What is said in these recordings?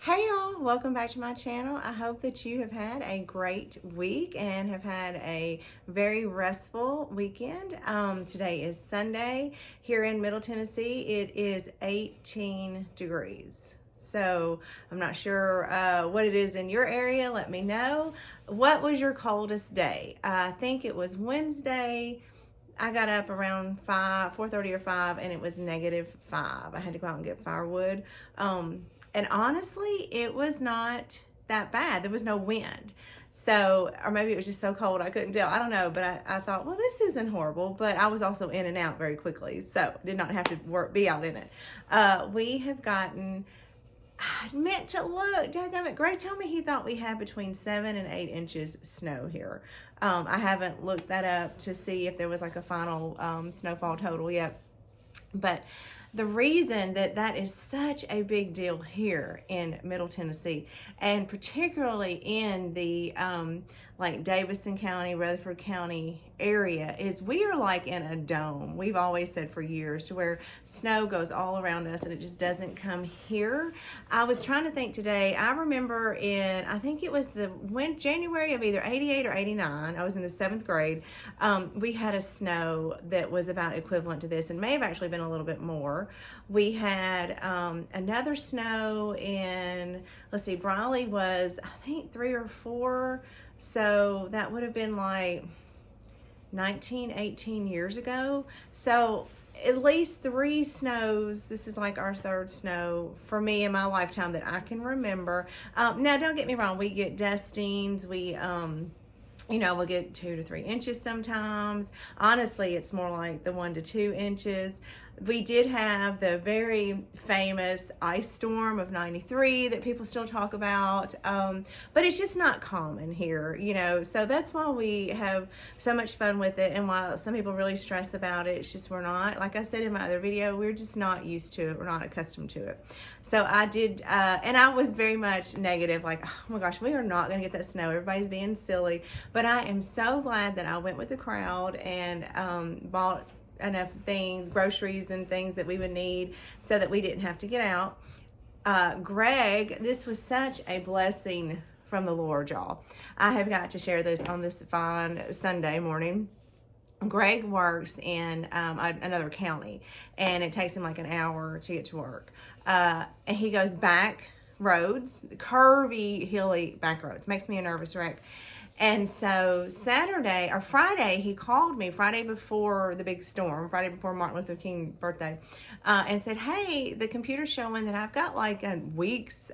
Hey y'all, welcome back to my channel. I hope that you have had a great week and have had a very restful weekend. Today is Sunday here in Middle Tennessee. It is 18 degrees. So I'm not sure what it is in your area. Let me know. What was your coldest day? I think it was Wednesday. I got up around 4:30 or 5, and it was -5. I had to go out and get firewood. And honestly, it was not that bad. There was no wind. So, or maybe it was just so cold I couldn't tell. I don't know, but I thought, well, this isn't horrible. But I was also in and out very quickly, so did not have to be out in it. We have gotten, I meant to look, dadgummit, Greg told me he thought we had between 7 and 8 inches snow here. I haven't looked that up to see if there was like a final snowfall total yet. But the reason that is such a big deal here in Middle Tennessee, and particularly in the like Davison County, Rutherford County area, is we are like in a dome. We've always said for years, to where snow goes all around us and it just doesn't come here. I was trying to think today. I remember I think it was January of either 88 or 89. I was in the 7th grade. We had a snow that was about equivalent to this, and may have actually been a little bit more. We had another snow in, let's see, Briley was, I think, 3 or 4. So that would have been like 18 years ago. So at least 3 snows. This is like our 3rd snow for me in my lifetime that I can remember. Now, don't get me wrong. We get dustings. We'll get 2 to 3 inches sometimes. Honestly, it's more like the 1 to 2 inches. We did have the very famous ice storm of '93 that people still talk about, but it's just not common here, so that's why we have so much fun with it, and while some people really stress about it, it's just we're not, like I said in my other video, we're just not used to it, we're not accustomed to it. So I did, and I was very much negative, like, oh my gosh, we are not going to get that snow, everybody's being silly, but I am so glad that I went with the crowd and bought enough things, groceries and things that we would need so that we didn't have to get out. Greg, this was such a blessing from the Lord, y'all. I have got to share this on this fine Sunday morning. Greg works in another county, and it takes him like an hour to get to work. And he goes back roads, curvy, hilly back roads. Makes me a nervous wreck. And so Friday, he called me, Friday before the big storm, Friday before Martin Luther King's birthday, and said, hey, the computer's showing that I've got like a week's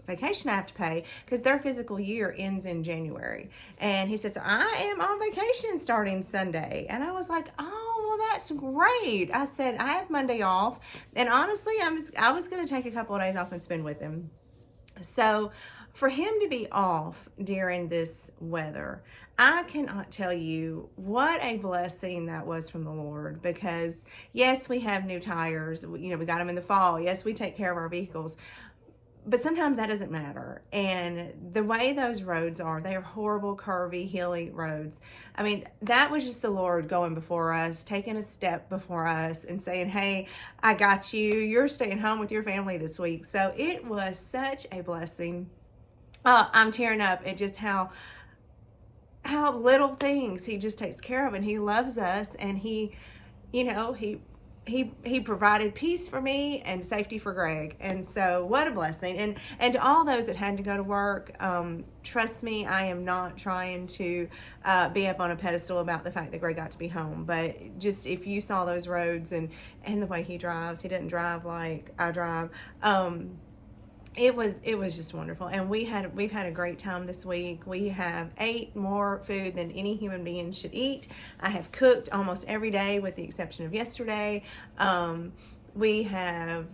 vacation I have to pay because their physical year ends in January. And he said, so I am on vacation starting Sunday. And I was like, oh, well, that's great. I said, I have Monday off. And honestly, I was going to take a couple of days off and spend with him. So for him to be off during this weather, I cannot tell you what a blessing that was from the Lord, because yes, we have new tires, we got them in the fall. Yes, we take care of our vehicles, but sometimes that doesn't matter. And the way those roads are, they are horrible, curvy, hilly roads. I mean, that was just the Lord going before us, taking a step before us and saying, hey, I got you. You're staying home with your family this week. So it was such a blessing. I'm tearing up at just how little things he just takes care of, and he loves us, and he provided peace for me and safety for Greg. And so what a blessing. And to all those that had to go to work, trust me, I am not trying to be up on a pedestal about the fact that Greg got to be home, but just if you saw those roads and the way he drives, he doesn't drive like I drive. It was just wonderful, and we've had a great time this week. We have ate more food than any human being should eat. I have cooked almost every day with the exception of yesterday. We have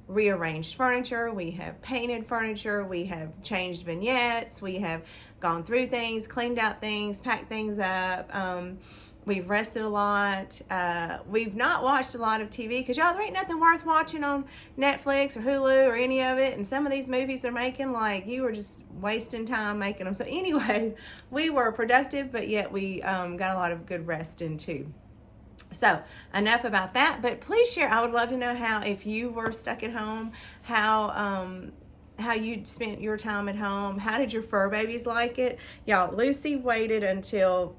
rearranged furniture, we have painted furniture, we have changed vignettes, we have gone through things, cleaned out things, packed things up. We've rested a lot. We've not watched a lot of TV because, y'all, there ain't nothing worth watching on Netflix or Hulu or any of it. And some of these movies they're making, like, you were just wasting time making them. So anyway, we were productive, but yet we got a lot of good rest in too. So enough about that, but please share. I would love to know how, if you were stuck at home, how how you spent your time at home. How did your fur babies like it? Y'all, Lucy waited until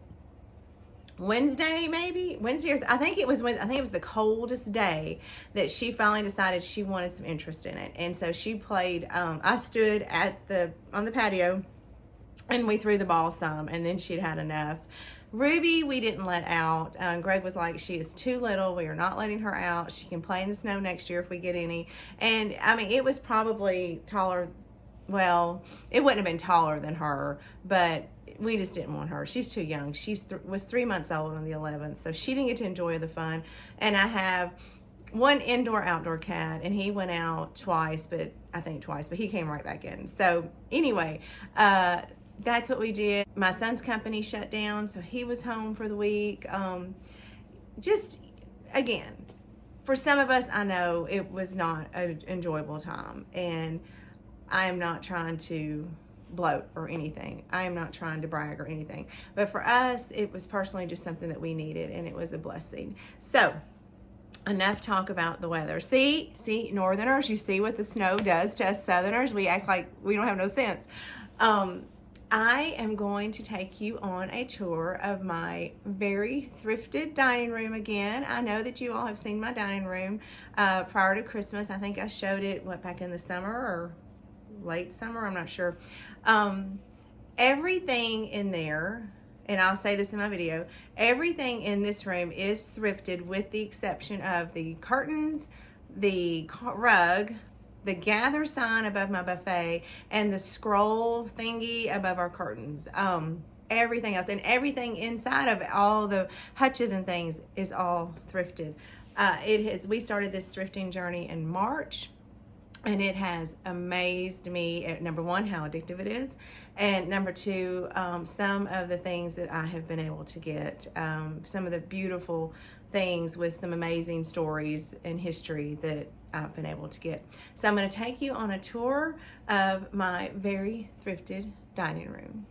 Wednesday, maybe Wednesday, or I think it was Wednesday. I think it was the coldest day that she finally decided she wanted some interest in it, and so she played. I stood on the patio, and we threw the ball some, and then she'd had enough. Ruby, we didn't let out. Greg was like, she is too little. We are not letting her out. She can play in the snow next year if we get any. And I mean, it was probably taller. Well, it wouldn't have been taller than her, but we just didn't want her. She's too young. Was 3 months old on the 11th, so she didn't get to enjoy the fun. And I have one indoor-outdoor cat, and he went out twice, but he came right back in. So anyway, that's what we did. My son's company shut down, so he was home for the week. Just, again, for some of us, I know it was not an enjoyable time, and I am not trying to bloat or anything. I am not trying to brag or anything. But for us, it was personally just something that we needed, and it was a blessing. So, enough talk about the weather. See, Northerners, you see what the snow does to us Southerners? We act like we don't have no sense. I am going to take you on a tour of my very thrifted dining room again. I know that you all have seen my dining room prior to Christmas. I think I showed it, back in the summer or late summer, I'm not sure. Everything in there, and I'll say this in my video, everything in this room is thrifted with the exception of the curtains, the rug, the gather sign above my buffet, and the scroll thingy above our curtains. Everything else, and everything inside of all the hutches and things is all thrifted. We started this thrifting journey in March, and it has amazed me, at number one, how addictive it is, and number two, some of the things that I have been able to get, some of the beautiful things with some amazing stories and history that I've been able to get. So I'm going to take you on a tour of my very thrifted dining room.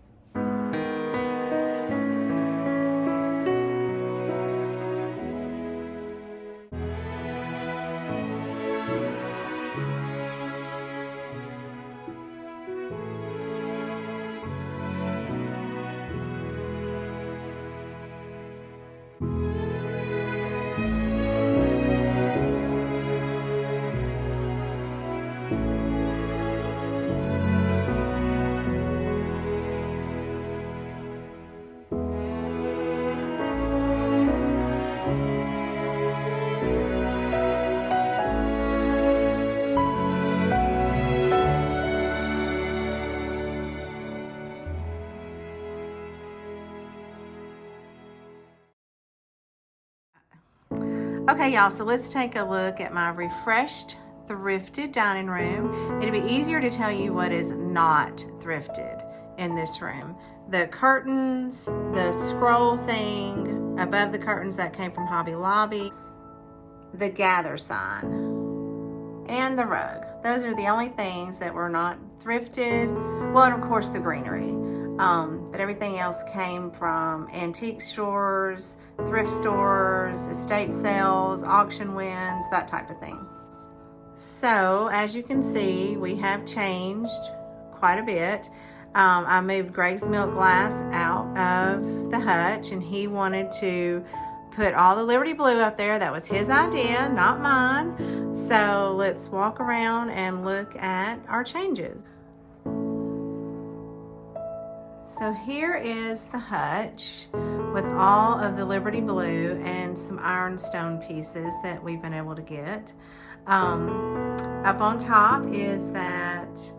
Okay, y'all, so let's take a look at my refreshed, thrifted dining room. It'll be easier to tell you what is not thrifted in this room. The curtains, the scroll thing above the curtains that came from Hobby Lobby, the gather sign, and the rug. Those are the only things that were not thrifted. Well, and of course the greenery. But everything else came from antique stores, thrift stores, estate sales, auction wins, that type of thing. So, as you can see, we have changed quite a bit. I moved Greg's milk glass out of the hutch, and he wanted to put all the Liberty Blue up there. That was his idea, not mine. So let's walk around and look at our changes. So here is the hutch with all of the Liberty Blue and some ironstone pieces that we've been able to get. Up on top is that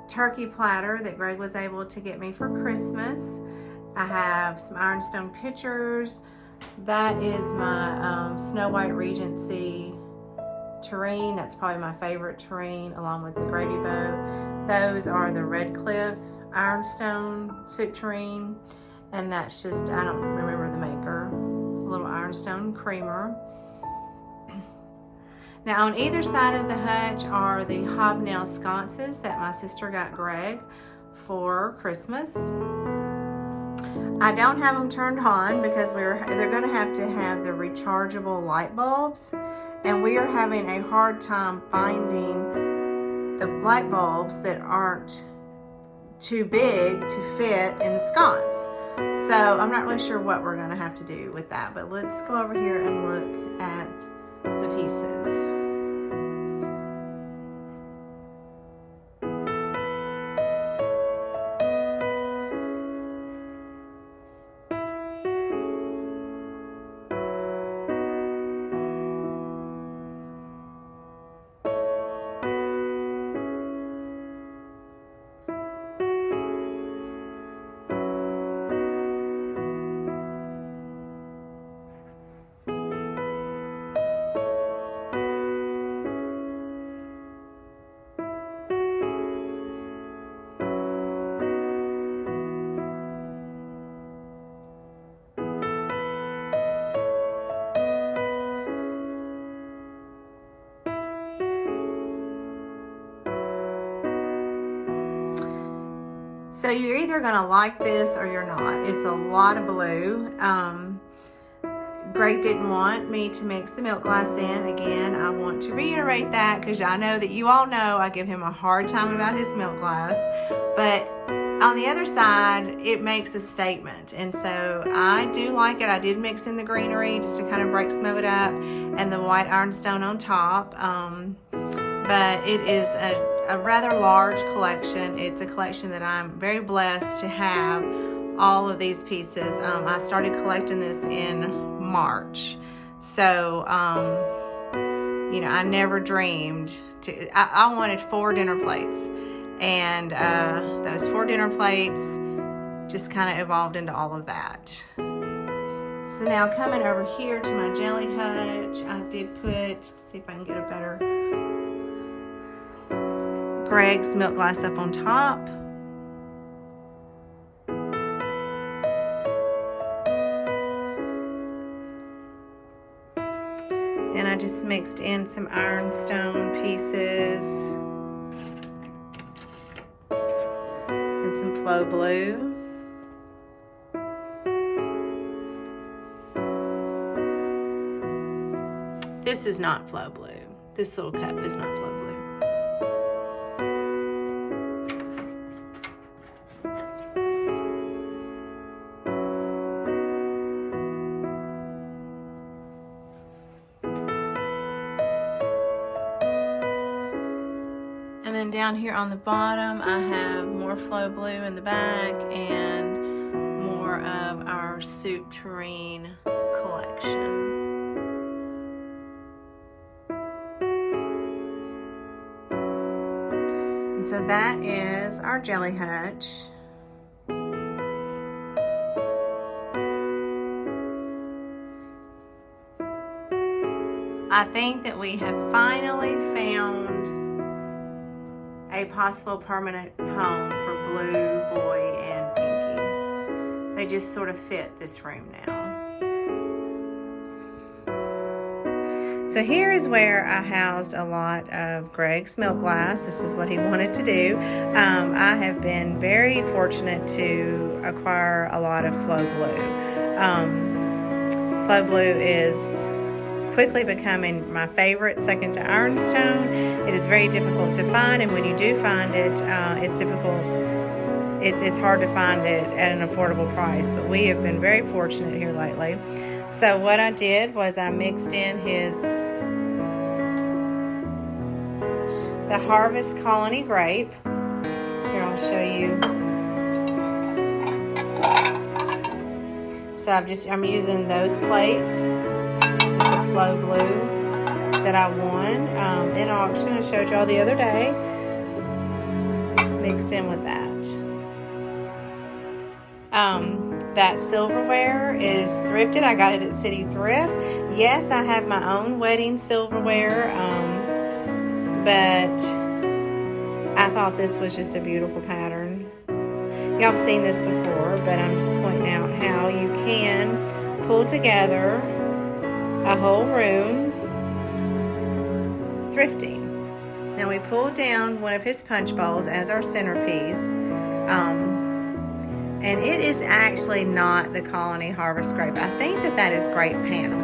turkey platter that Greg was able to get me for Christmas. I have some ironstone pitchers. That is my Snow White Regency tureen. That's probably my favorite tureen, along with the gravy boat. Those are the Red Cliff ironstone soup tureen, and that's just, I don't remember the maker, a little ironstone creamer. Now on either side of the hutch are the hobnail sconces that my sister got Greg for Christmas. I don't have them turned on because they're going to have the rechargeable light bulbs, and we are having a hard time finding the light bulbs that aren't too big to fit in the sconce. So I'm not really sure what we're gonna have to do with that, but let's go over here and look at the pieces. So you're either gonna like this or you're not. It's a lot of blue. Greg didn't want me to mix the milk glass in. Again, I want to reiterate that because I know that you all know I give him a hard time about his milk glass. But on the other side, it makes a statement. And so I do like it. I did mix in the greenery just to kind of break some of it up and the white ironstone on top. But it is a rather large collection. It's a collection that I'm very blessed to have all of these pieces. I started collecting this in March. So, you know, I never dreamed I wanted 4 dinner plates. And those 4 dinner plates just kind of evolved into all of that. So now coming over here to my jelly hutch, I did put, let's see if I can get a better, Greg's milk glass up on top. And I just mixed in some ironstone pieces and some flow blue. This is not flow blue. This little cup is not flow blue. And then down here on the bottom, I have more flow blue in the back and more of our soup tureen collection. And so that is our jelly hutch. I think that we have finally found a possible permanent home for Blue, Boy, and Pinky. They just sort of fit this room now. So here is where I housed a lot of Greg's milk glass. This is what he wanted to do. I have been very fortunate to acquire a lot of Flow Blue. Flow Blue is quickly becoming my favorite, second to ironstone. It is very difficult to find, and when you do find it, it's difficult. It's hard to find it at an affordable price, but we have been very fortunate here lately. So what I did was I mixed in the Harvest Colony grape. Here, I'll show you. So I'm using those plates, the Flow Blue that I won in auction. I showed y'all the other day. Mixed in with that. That silverware is thrifted. I got it at City Thrift. Yes, I have my own wedding silverware, but I thought this was just a beautiful pattern. Y'all have seen this before, but I'm just pointing out how you can pull together a whole room thrifting. Now we pulled down one of his punch bowls as our centerpiece, and it is actually not the Colony Harvest grape. I think that is grape panel,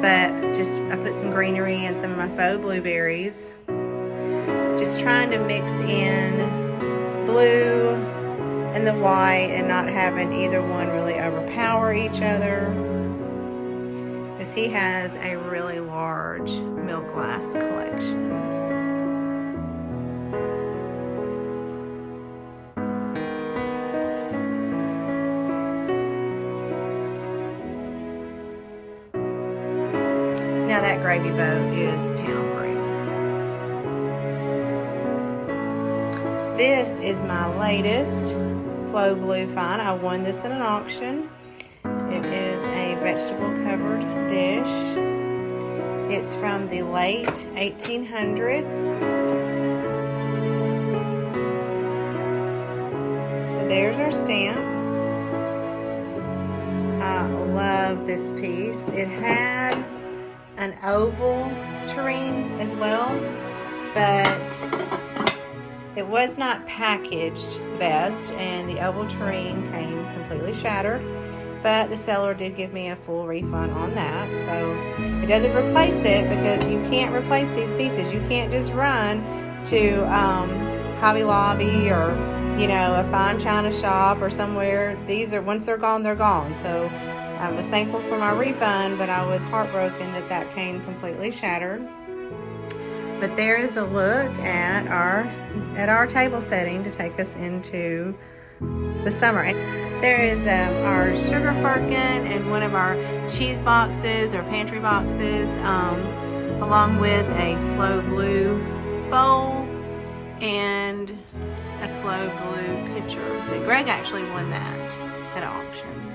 but I put some greenery and some of my faux blueberries just trying to mix in blue and the white and not having either one really overpower each other, because he has a really large milk glass collection. Now that gravy boat is panel green. This is my latest Flow Blue find. I won this in an auction. It is a vegetable covered dish. It's from the late 1800s. So there's our stamp. I love this piece. It had an oval tureen as well, but it was not packaged the best, and the oval tureen came completely shattered, but the seller did give me a full refund on that. So it doesn't replace it, because you can't replace these pieces. You can't just run to Hobby Lobby or, you know, a fine china shop or somewhere. These are, once they're gone, they're gone. So I was thankful for my refund, but I was heartbroken that that came completely shattered. But there is a look at our table setting to take us into the summer. There is our sugar firkin and one of our cheese boxes or pantry boxes, along with a Flow Blue bowl and a Flow Blue pitcher. But Greg actually won that at auction.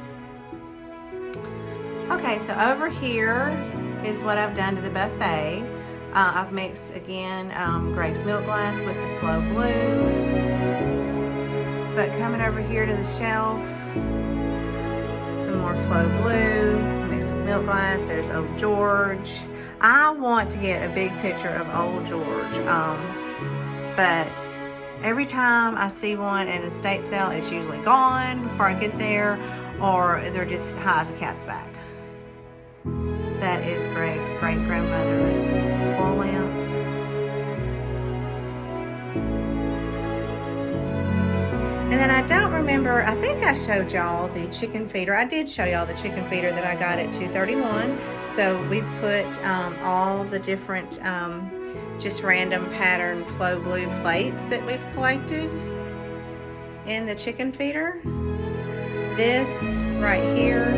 Okay, so over here is what I've done to the buffet. I've mixed, again, Greg's milk glass with the Flow Blue. But coming over here to the shelf, some more Flow Blue mixed with milk glass. There's Old George. I want to get a big picture of Old George, but every time I see one at an estate sale, it's usually gone before I get there, or they're just high as a cat's back. That is Greg's great-grandmother's oil lamp. And then I don't remember, I think I showed y'all the chicken feeder. I did show y'all the chicken feeder that I got at 231. So we put all the different, just random pattern Flow Blue plates that we've collected in the chicken feeder. This right here,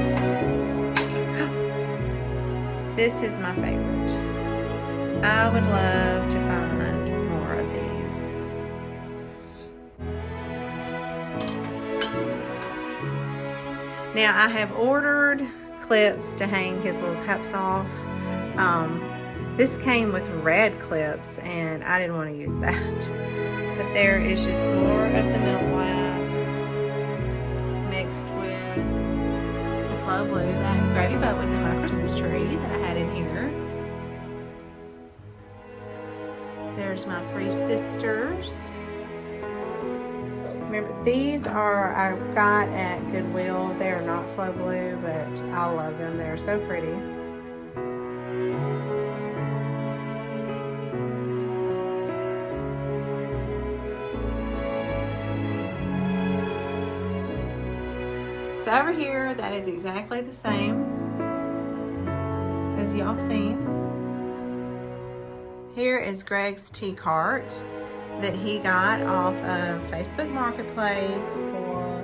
this is my favorite. I would love to find more of these. Now I have ordered clips to hang his little cups off. This came with red clips and I didn't want to use that. But there is just more of the milk glass mixed with the Flow Blue. That gravy boat was in my Christmas tree that I had in here. There's my three sisters. Remember, these are, I've got at Goodwill. They are not Flow Blue, but I love them. They're so pretty. So over here, that is exactly the same as y'all have seen. Here is Greg's tea cart that he got off of Facebook Marketplace for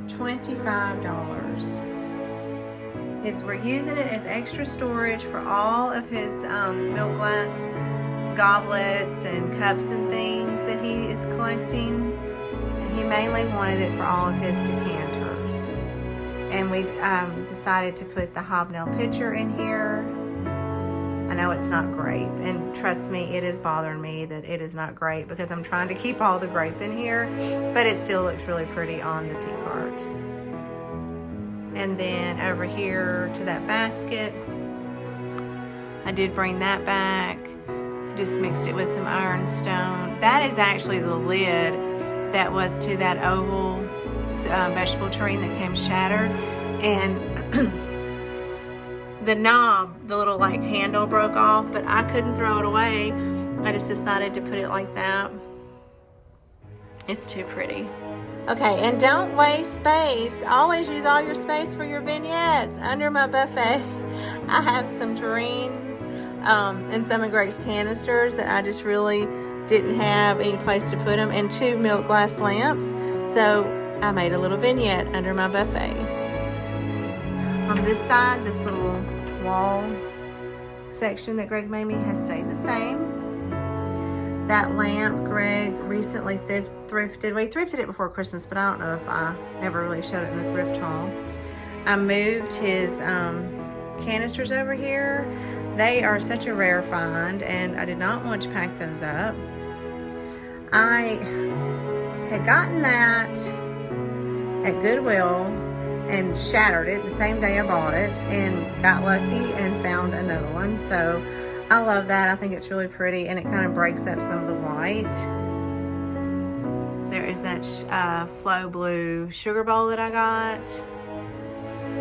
$25. We're using it as extra storage for all of his milk glass goblets and cups and things that he is collecting. He mainly wanted it for all of his decanters. And we decided to put the hobnail pitcher in here. I know it's not grape, and trust me, it is bothering me that it is not grape because I'm trying to keep all the grape in here, but it still looks really pretty on the tea cart. And then over here to that basket, I did bring that back. Just mixed it with some ironstone. That is actually the lid that was to that oval vegetable tureen that came shattered, and the knob, the little like handle broke off, but I couldn't throw it away. I just decided to put it like that. It's too pretty. Okay, and don't waste space. Always use all your space for your vignettes. Under my buffet, I have some tureens and some of Greg's canisters that I just really didn't have any place to put them, and 2 milk glass lamps. So I made a little vignette under my buffet. On this side, this little wall section that Greg made me has stayed the same. That lamp Greg recently thrifted. We thrifted it before Christmas, but I don't know if I ever really showed it in a thrift haul. I moved his canisters over here. They are such a rare find, and I did not want to pack those up. I had gotten that at Goodwill and shattered it the same day I bought it, and got lucky and found another one. So I love that. I think it's really pretty, and it kind of breaks up some of the white. There is that Flow Blue sugar bowl that I got.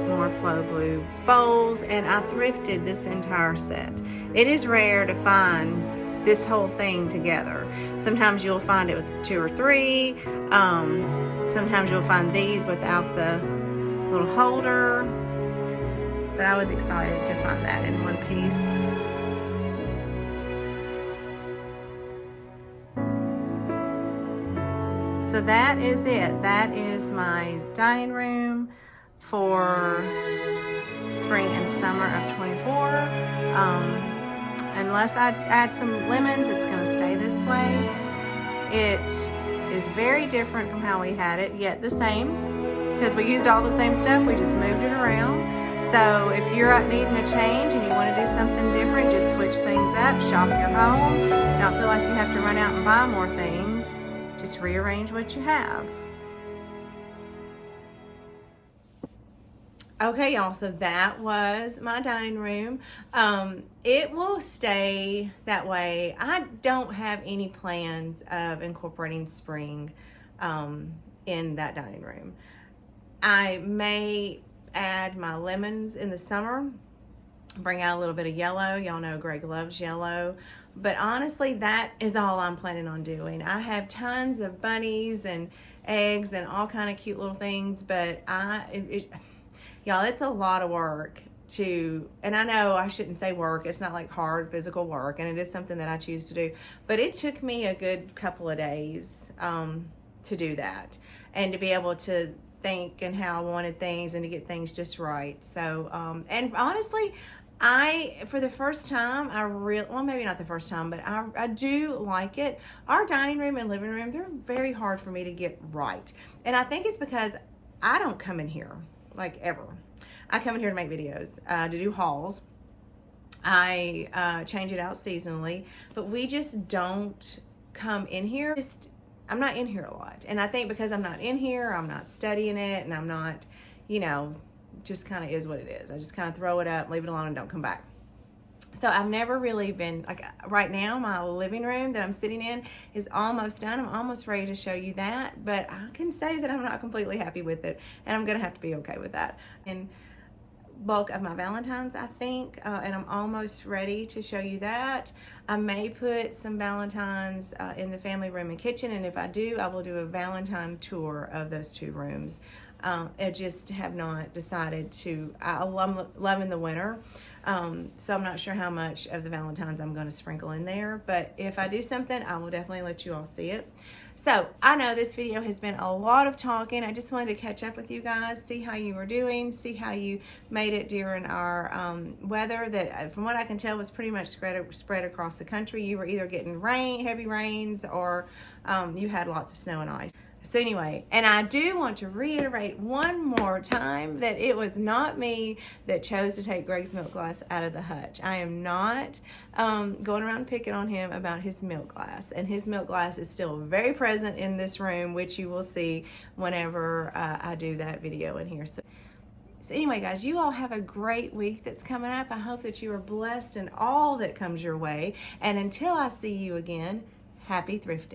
More Flow Blue bowls, and I thrifted this entire set. It is rare to find this whole thing together. Sometimes you'll find it with 2 or 3. Sometimes you'll find these without the little holder. But I was excited to find that in one piece. So that is it. That is my dining room for spring and summer of 24. Unless I add some lemons, it's going to stay this way. It is very different from how we had it, yet the same, because we used all the same stuff, we just moved it around. So if you're needing a change and you want to do something different, just switch things up, shop your home. Don't feel like you have to run out and buy more things. Just rearrange what you have. Okay, y'all, so that was my dining room. It will stay that way. I don't have any plans of incorporating spring in that dining room. I may add my lemons in the summer, bring out a little bit of yellow. Y'all know Greg loves yellow. But honestly, that is all I'm planning on doing. I have tons of bunnies and eggs and all kind of cute little things, but y'all, it's a lot of work to, and I know I shouldn't say work. It's not like hard physical work, and it is something that I choose to do. But it took me a good couple of days to do that, and to be able to think and how I wanted things and to get things just right. So, and honestly, for the first time, well, maybe not the first time, but I do like it. Our dining room and living room, they're very hard for me to get right. And I think it's because I don't come in here, like, ever. I come in here to make videos, to do hauls. I change it out seasonally, but we just don't come in here. I'm not in here a lot. And I think because I'm not in here, I'm not studying it, and I'm not, just kind of is what it is. I just kind of throw it up, leave it alone, and don't come back. So I've never really been, like, right now, my living room that I'm sitting in is almost done. I'm almost ready to show you that, but I can say that I'm not completely happy with it, and I'm going to have to be okay with that. And bulk of my Valentine's, I think, and I'm almost ready to show you that. I may put some Valentine's in the family room and kitchen, and if I do, I will do a Valentine tour of those 2 rooms. I just have not decided to. I'm loving the winter, so I'm not sure how much of the Valentine's I'm going to sprinkle in there, but if I do something, I will definitely let you all see it. So I know this video has been a lot of talking. I just wanted to catch up with you guys, see how you were doing, see how you made it during our weather that, from what I can tell, was pretty much spread across the country. You were either getting heavy rains, or you had lots of snow and ice. So anyway, and I do want to reiterate one more time that it was not me that chose to take Greg's milk glass out of the hutch. I am not going around picking on him about his milk glass. And his milk glass is still very present in this room, which you will see whenever I do that video in here. So anyway, guys, you all have a great week that's coming up. I hope that you are blessed in all that comes your way. And until I see you again, happy thrifting.